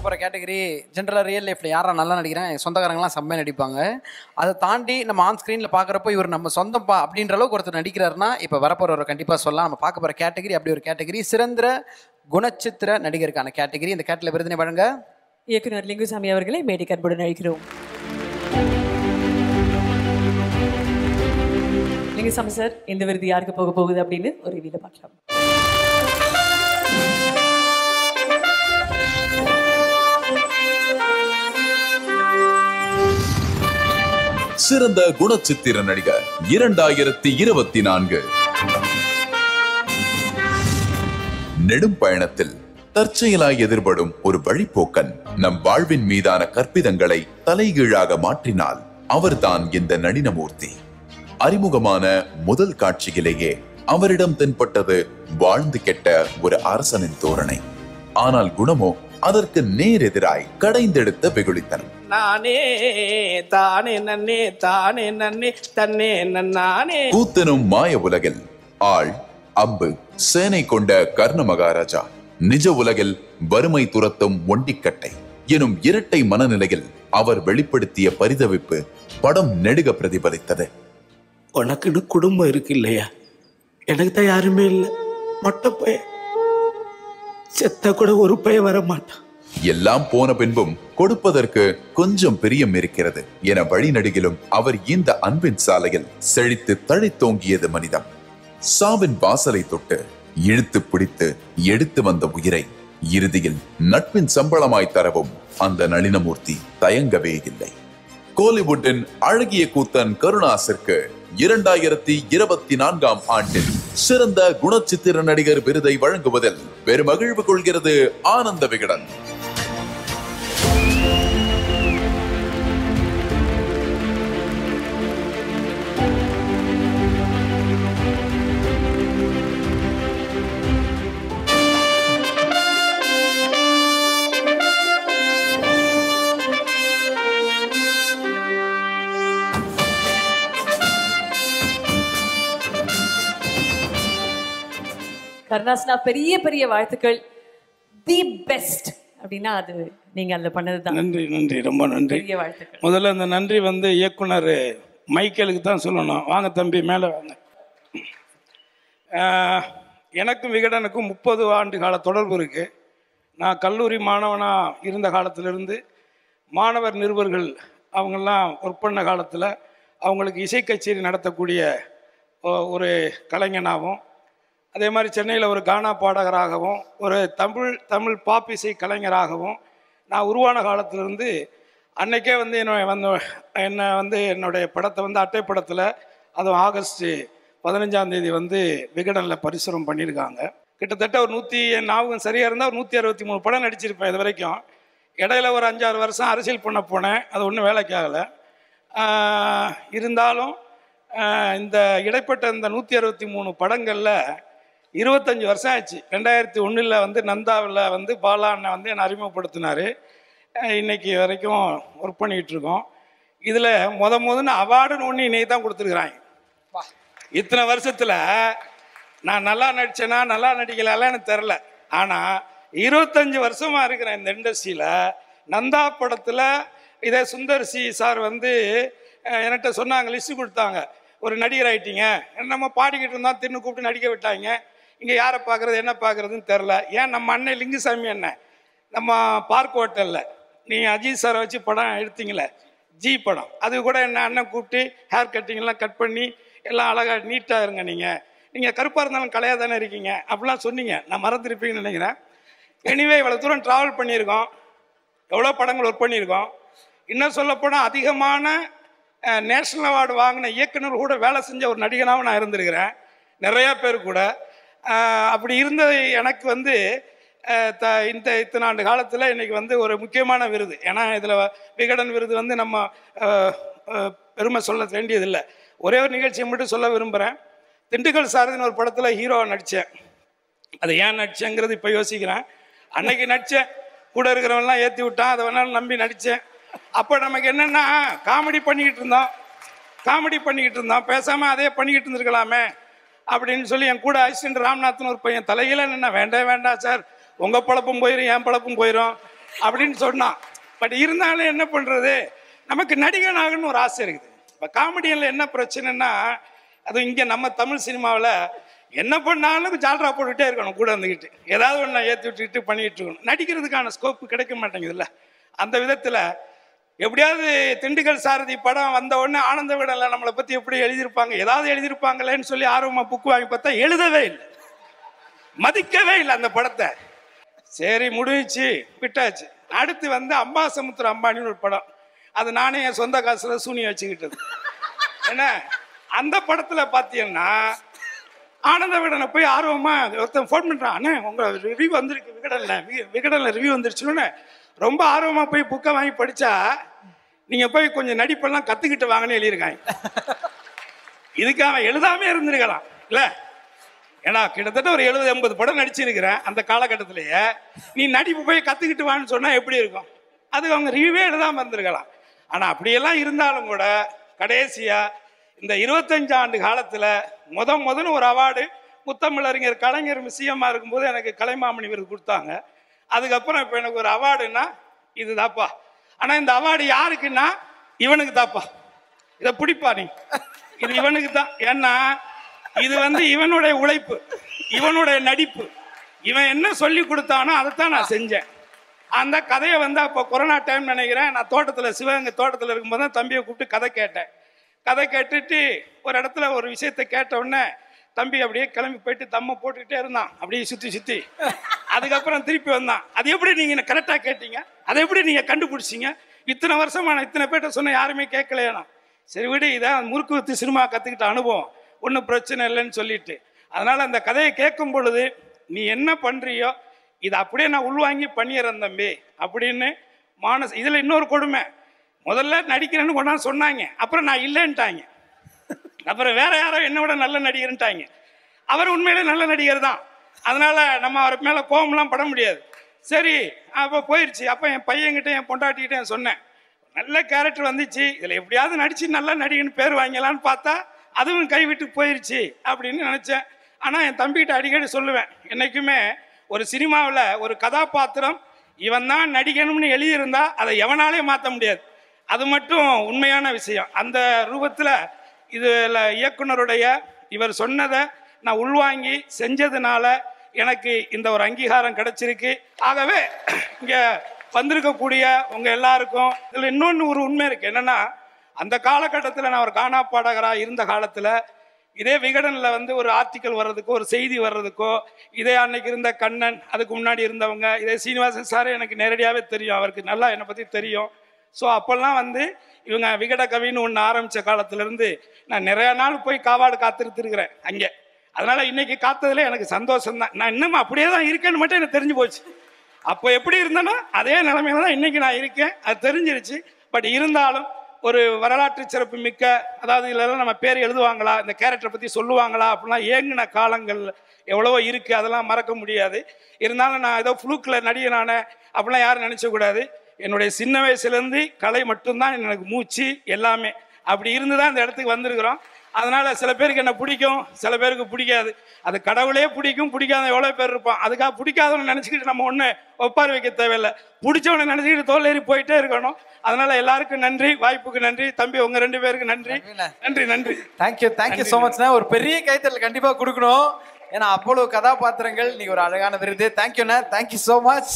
போகிற கேட்டகரி ஜென்ரலாக ரியல் லைஃப்பில் யாரா நல்லா நடிக்கிறேன், என் சொந்தக்காரங்களாம் செம்மையாக நடிப்பாங்க. அதை தாண்டி நம்ம ஆன் ஸ்க்ரீனில் பார்க்குறப்போ இவர் நம்ம சொந்தப்பா அப்படின்ற அளவுக்கு ஒருத்தர் நடிக்கிறாருன்னா இப்போ வரப்போகிறவரை கண்டிப்பாக சொல்லலாம். நம்ம பார்க்க போகிற கேட்டகரி அப்படி ஒரு கேட்டகரி, சிறந்த குணச்சித்திர நடிகருக்கான கேட்டகரி. இந்த கேட்டில் விருதினை வழங்க இயக்குனர் லிங்குசாமி அவர்களை மேடைக்கு அன்புடன் அழைக்கிறோம். லிங்குசாமி சார், இந்த விருது யாருக்கு போக போகுது அப்படின்னு ஒரு வீடியோ பார்க்கலாம். சிறந்த குணச்சித்திர நடிகர் 2024. நெடும் பயணத்தில் தற்செயலாய் எதிர்படும் ஒரு வழிப்போக்கன் நம் வாழ்வின் மீதான கற்பிதங்களை தலைகீழாக மாற்றினால் அவர்தான் இந்த நளினமூர்த்தி. அறிமுகமான முதல் காட்சியிலேயே அவரிடம் தென்பட்டது வாழ்ந்து கெட்ட ஒரு அரசனின் தோரணை. ஆனால் குணமோ அதற்கு நேரெதிராய் கடைந்தெடுத்த வெகுளித்தனம். நானே தானே நன்னே தானே நன்னே தன்னே நன்னானே. கூத்தனும் மாய உலகில் ஆள், அம்பு, சேனை கொண்ட கர்ண மகாராஜா, நிஜ உலகில் வறுமை துரத்தும் ஒண்டிக்கட்டை எனும் இரட்டை மனநிலையில் அவர் வெளிப்படுத்திய பரிதவிப்பு படம் நெடுக பிரதிபலித்தது. உனக்குன்னு குடும்பம் இருக்கு இல்லையா? எனக்கு தான் யாருமே இல்லை. மொட்டை பையன், செத்த கூட ஒரு பையன் வர மாட்டான். எல்லாம் போன பின்பும் கொடுப்பதற்கு கொஞ்சம் பிரியம் இருக்கிறது என வழிநடுகிலும் அவர் இந்த அன்பின் சாலையில் செழித்து தழைத்தோங்கியது மனிதம். சாவின் வாசலை தொட்டு இழுத்து பிடித்து எடுத்து வந்த உயிரை இறுதியில் நட்பின் சம்பளமாய் தரவும் அந்த நளினமூர்த்தி தயங்கவே இல்லை. கோலிவுட்டின் அழகிய கூத்தன் கருணாசிற்கு 2024 ஆண்டில் சிறந்த குணச்சித்திர நடிகர் விருதை வழங்குவதில் பெருமகிழ்வு கொள்கிறது ஆனந்த விகடன். கருணாஸ்னா, பெரிய பெரிய வாழ்த்துக்கள். தி பெஸ்ட் அப்படின்னா அது நீங்க அதுல பண்ணதுதான். நன்றி நன்றி, ரொம்ப நன்றி. பெரிய வாழ்த்துக்கள். முதல்ல அந்த நன்றி இயக்குனர் மைக்கேலுக்கு தான் சொல்லணும். வாங்க தம்பி, மேலே வாங்க. எனக்கும் விகடனுக்கும் 30 ஆண்டு கால தொடர்பு இருக்கு. நான் கல்லூரி மாணவனாக இருந்த காலத்திலிருந்து மாணவர் நிருபர்கள் அவங்கெல்லாம் ஒர்க் பண்ண காலத்தில் அவங்களுக்கு இசை கச்சேரி நடத்தக்கூடிய ஒரு கலைஞனாகவும், அதே மாதிரி சென்னையில் ஒரு கானா பாடகராகவும், ஒரு தமிழ் பாப் இசை கலைஞராகவும் நான் உருவான காலத்திலிருந்து அன்னைக்கே என்னுடைய படத்தை அட்டைப்படத்தில், அதுவும் ஆகஸ்ட் 15ஆம் தேதி விகடனில் பரிசுரம் பண்ணியிருக்காங்க. கிட்டத்தட்ட ஒரு ஞாபகம் சரியாக இருந்தால் ஒரு 163 படம் நடிச்சிருப்பேன் இது வரைக்கும். இடையில ஒரு 5-6 வருஷம் அரசியல் பண்ண போனேன். அது ஒன்றும் வேலைக்கு ஆகலை. இருந்தாலும் இந்த இடைப்பட்ட இந்த 163 படங்களில் 25 வருஷம் ஆச்சு. 2001 நந்தாவில் பாலா அண்ணன் என்னை அறிமுகப்படுத்தினார். இன்னைக்கு வரைக்கும் ஒர்க் பண்ணிக்கிட்டு இருக்கோம். இதில் முதன்னு அவார்டுன்னு ஒன்று இன்னைக்கு தான் கொடுத்துருக்குறாங்க. இத்தனை வருஷத்தில் நான் நல்லா நடித்தேனா நல்லா நடிக்கலாம்லாம் எனக்கு தெரில. ஆனால் 25 வருஷமாக இருக்கிறேன் இந்த இண்டஸ்ட்ரியில். நந்தா படத்தில் இதே சுந்தர் சி சார் என்கிட்ட சொன்னாங்க, லிஸ்ட்டு கொடுத்தாங்க, ஒரு நடிகர் ஆகிட்டீங்க, நம்ம பாடிக்கிட்டு இருந்தால் தின்னு கூப்பிட்டு நடிக்க விட்டாங்க. இங்கே யாரை பார்க்குறது என்ன பார்க்குறதுன்னு தெரில. ஏன் நம்ம அண்ணன் லிங்குசாமி அண்ணன் நம்ம பார்க் ஹோட்டலில் நீங்கள் அஜித் சாரை வச்சு படம் எடுத்தீங்களே, ஜி படம், அது கூட என்ன அண்ணன் கூப்பிட்டு ஹேர் கட்டிங்கெல்லாம் கட் பண்ணி எல்லாம் அழகாக நீட்டாக இருங்க, நீங்கள் கருப்பாக இருந்தாலும் கலையாக தானே இருக்கீங்க அப்படிலாம் சொன்னீங்க. நான் மறந்துருப்பீங்கன்னு நினைக்கிறேன். எனிவே இவ்வளோ தூரம் ட்ராவல் பண்ணியிருக்கோம், எவ்வளோ படங்கள் ஒர்க் பண்ணியிருக்கோம். இன்னும் சொல்லப்போனால் அதிகமான நேஷ்னல் அவார்டு வாங்கின இயக்குனர் கூட வேலை செஞ்ச ஒரு நடிகனாகவும் நான் இருந்திருக்கிறேன், நிறையா பேர் கூட. அப்படி இருந்தது எனக்கு இத்தனை ஆண்டு காலத்தில் இன்றைக்கி ஒரு முக்கியமான விருது. ஏன்னா இதில் விகடன் விருது நம்ம பெருமை சொல்ல வேண்டியதில்லை. ஒரே ஒரு நிகழ்ச்சியை மட்டும் சொல்ல விரும்புகிறேன். திண்டுக்கல் சாரதின்னு ஒரு படத்தில் ஹீரோவாக நடித்தேன். அது ஏன் நடித்தேங்கிறது இப்போ யோசிக்கிறேன். அன்னைக்கு நடித்தேன், கூட இருக்கிறவன்லாம் ஏற்றி விட்டான், அதை வேணாலும் நம்பி நடித்தேன். அப்போ நமக்கு என்னென்னா காமெடி பண்ணிக்கிட்டு இருந்தோம், பேசாமல் அதே பண்ணிக்கிட்டு இருந்திருக்கலாமே அப்படின்னு சொல்லி என் கூட அசிஸ்டன்ட் ராம்நாத்னு ஒரு பையன் தலையில நின்னா, வேண்டாம் சார், உங்கள் பழப்பும் போயிடும் என் பழப்பும் போயிடும், அப்படின்னு சொன்னான். பட் இருந்தாலும் என்ன பண்ணுறது, நமக்கு நடிகன் ஆகணும்னு ஒரு ஆசை இருக்குது. இப்போ காமெடியனில் என்ன பிரச்சனைன்னா, அதுவும் இங்கே நம்ம தமிழ் சினிமாவில் என்ன பண்ணாலும் ஜால்ரா போட்டுக்கிட்டே இருக்கணும், கூட வந்துக்கிட்டு ஏதாவது ஒன்று ஏற்றி விட்டுக்கிட்டு பண்ணிக்கிட்டு இருக்கணும். நடிக்கிறதுக்கான ஸ்கோப்பு கிடைக்க மாட்டேங்குதுல்ல. அந்த விதத்தில் எப்படியாவது திண்டுக்கல் சாரதி படம் வந்த உடனே ஆனந்த விடலை நம்மளை பற்றி எப்படி எழுதியிருப்பாங்க, ஏதாவது எழுதியிருப்பாங்களேன்னு சொல்லி ஆர்வமாக புக்கு வாங்கி பார்த்தா எழுதவே இல்லை, மதிக்கவே இல்லை அந்த படத்தை. சரி முடிச்சு விட்டாச்சு. அடுத்து வந்து அம்பாசமுத்திர அம்பானின்னு ஒரு படம், அது நானே என் சொந்த காசில் சூனியம் வச்சுக்கிட்டது. ஏன்னா அந்த படத்தில் பார்த்தீங்கன்னா ஆனந்த விகடனை போய் ஆர்வமாக ஒருத்தன் ஃபோன் பண்ணுறான், அண்ணே உங்கள் ரிவ்யூ வந்திருக்கு விகடனில் ரிவ்யூ வந்துருச்சுன்னு ரொம்ப ஆர்வமாக போய் புக்கை வாங்கி படித்தா நீங்கள் போய் கொஞ்சம் நடிப்பெல்லாம் கற்றுக்கிட்டு வாங்கன்னு எழுதியிருக்காங்க. இதுக்கு அவன் எழுதாமே இருந்திருக்கலாம் இல்லை? ஏன்னா கிட்டத்தட்ட ஒரு 70-80 படம் நடிச்சிருக்கிறேன் அந்த காலகட்டத்திலேயே. நீ நடிப்பு போய் கற்றுக்கிட்டு வான்னு சொன்னால் எப்படி இருக்கும்? அதுக்கு அவங்க ரிவ்யூவே எழுதாமல் இருந்திருக்கலாம். ஆனால் அப்படியெல்லாம் இருந்தாலும் கூட கடைசியாக இந்த 25 ஆண்டு காலத்தில் முதன்னு ஒரு அவார்டு முத்தமிழறிஞர் கலைஞர் சிஎம்மாக இருக்கும்போது எனக்கு கலைமாமணி விருது கொடுத்தாங்க. அதுக்கப்புறம் இப்போ எனக்கு ஒரு அவார்டுன்னா இது தாப்பா. ஆனால் இந்த அவார்டு யாருக்குன்னா இவனுக்கு தாப்பா, இதை பிடிப்பா நீ, இது இவனுக்கு தான். ஏன்னா இது வந்து இவனுடைய உழைப்பு, இவனுடைய நடிப்பு, இவன் என்ன சொல்லி கொடுத்தானோ அதைத்தான் நான் செஞ்சேன். அந்த கதையை வந்து அப்போ கொரோனா டைம் நினைக்கிறேன், நான் தோட்டத்தில் சிவகங்கை தோட்டத்தில் இருக்கும்போது தான் தம்பியை கூப்பிட்டு கதை கேட்டேன். கதை கேட்டுட்டு ஒரு இடத்துல ஒரு விஷயத்த கேட்ட உடனே தம்பி அப்படியே கிளம்பி போயிட்டு தம்மை போட்டுக்கிட்டே இருந்தான், அப்படியே சுற்றி அதுக்கப்புறம் திருப்பி வந்தான். அது எப்படி நீங்கள் கரெக்டாக கேட்டீங்க, அதை எப்படி நீங்கள் கண்டுபிடிச்சிங்க, இத்தனை வருஷமா நான் இத்தனை பேர்ட்ட சொன்ன யாருமே கேட்கலையா? சரி விடு, இதான் முறுக்கு வித்து சினிமா கற்றுக்கிட்ட அனுபவம், ஒன்றும் பிரச்சனை இல்லைன்னு சொல்லிட்டு. அதனால் அந்த கதையை கேட்கும் பொழுது நீ என்ன பண்ணுறியோ இதை அப்படியே நான் உள்வாங்கி பண்ணிடுறேன் தம்பி அப்படின்னு இதில் இன்னொரு கொடுமை, முதல்ல நடிக்கிறேன்னு கொண்டாந்து சொன்னாங்க, அப்புறம் நான் இல்லைன்ட்டாங்க, அப்புறம் வேற யாரோ என்னை விட நல்ல நடிகர்ன்ட்டாங்க. அவர் உண்மையிலே நல்ல நடிகர் தான், அதனால நம்ம அவர் மேலே கோபம்லாம் பட முடியாது. சரி அப்போ போயிடுச்சு. அப்போ என் பையன்கிட்ட என் பொண்டாட்டிக்கிட்ட சொன்னேன், நல்ல கேரக்டர் வந்துச்சு, இதில் எப்படியாவது நடிச்சு நல்லா நடிகன்னு பேர் வாங்கலான்னு பார்த்தா அதுவும் கைவிட்டு போயிடுச்சு அப்படின்னு நினச்சேன். ஆனால் என் தம்பிகிட்ட அடிக்கடி சொல்லுவேன், என்றைக்குமே ஒரு சினிமாவில் ஒரு கதாபாத்திரம் இவன் தான் நடிக்கணும்னு எழுதியிருந்தா அதை எவனாலே மாற்ற முடியாது, அது மட்டும் உண்மையான விஷயம். அந்த ரூபத்தில் இதில் இயக்குனருடைய இவர் சொன்னதை நான் உள்வாங்கி செஞ்சதுனால எனக்கு இந்த ஒரு அங்கீகாரம் கிடைச்சிருக்கு. ஆகவே இங்கே வந்திருக்கக்கூடிய உங்கள் எல்லாருக்கும் இதில் இன்னொன்று ஒரு உண்மை இருக்குது. என்னென்னா அந்த காலகட்டத்தில் நான் ஒரு கானா பாடகராக இருந்த காலத்தில் இதே விகடனில் வந்து ஒரு ஆர்டிக்கல் வர்றதுக்கோ ஒரு செய்தி வர்றதுக்கோ, இதே அன்னைக்கு இருந்த கண்ணன், அதுக்கு முன்னாடி இருந்தவங்க, இதே சீனிவாசன் சார் எனக்கு நேரடியாகவே தெரியும், அவருக்கு நல்லா என்னை பற்றி தெரியும். ஸோ அப்போல்லாம் வந்து இவங்க விகட கவின்னு ஒன்று ஆரம்பித்த காலத்துலேருந்து நான் நிறையா நாள் போய் காவாடு காத்திருத்துருக்கிறேன் அங்கே. அதனால் இன்றைக்கி காத்ததில் எனக்கு சந்தோஷம்தான். நான் இன்னமும் அப்படியே தான் இருக்கேன்னு மட்டும் எனக்கு தெரிஞ்சு போச்சு. அப்போ எப்படி இருந்தேனோ அதே நிலைமையில தான் இன்றைக்கி நான் இருக்கேன், அது தெரிஞ்சிருச்சு. பட் இருந்தாலும் ஒரு வரலாற்று சிறப்பு மிக்க, அதாவது இதில் நம்ம பேர் எழுதுவாங்களா, இந்த கேரக்டரை பற்றி சொல்லுவாங்களா அப்படிலாம் ஏங்கின காலங்கள் எவ்வளவோ இருக்குது, அதெல்லாம் மறக்க முடியாது. இருந்தாலும் நான் ஏதோ ஃப்ளூக்கில் நடிகனான அப்படிலாம் யாரும் நினச்சக்கூடாது. என்னுடைய சின்ன வயசுலேருந்து கலை மட்டும்தான் எனக்கு மூச்சு எல்லாமே. அப்படி இருந்து தான் இந்த இடத்துக்கு வந்திருக்கிறோம். அதனால் சில பேருக்கு என்ன பிடிக்கும், சில பேருக்கு பிடிக்காது. அது கடவுளே பிடிக்கும், பிடிக்காத எவ்வளோ பேர் இருப்பான். அதுக்காக பிடிக்காதவனை நினச்சிக்கிட்டு நம்ம ஒன்று ஒப்பார் வைக்க தேவையில்லை, பிடிச்சவனை நினச்சிக்கிட்டு தோல் ஏறி போயிட்டே இருக்கணும். அதனால் எல்லாருக்கும் நன்றி, வாய்ப்புக்கு நன்றி. தம்பி உங்கள் 2 பேருக்கு நன்றி நன்றி நன்றி. தேங்க்யூ ஸோ மச்ண்ணா. ஒரு பெரிய கைத்தறல் கண்டிப்பாக கொடுக்கணும், ஏன்னா அவ்வளோ கதாபாத்திரங்கள். நீங்கள் ஒரு அழகான விருது. தேங்க்யூண்ணா, தேங்க்யூ ஸோ மச்.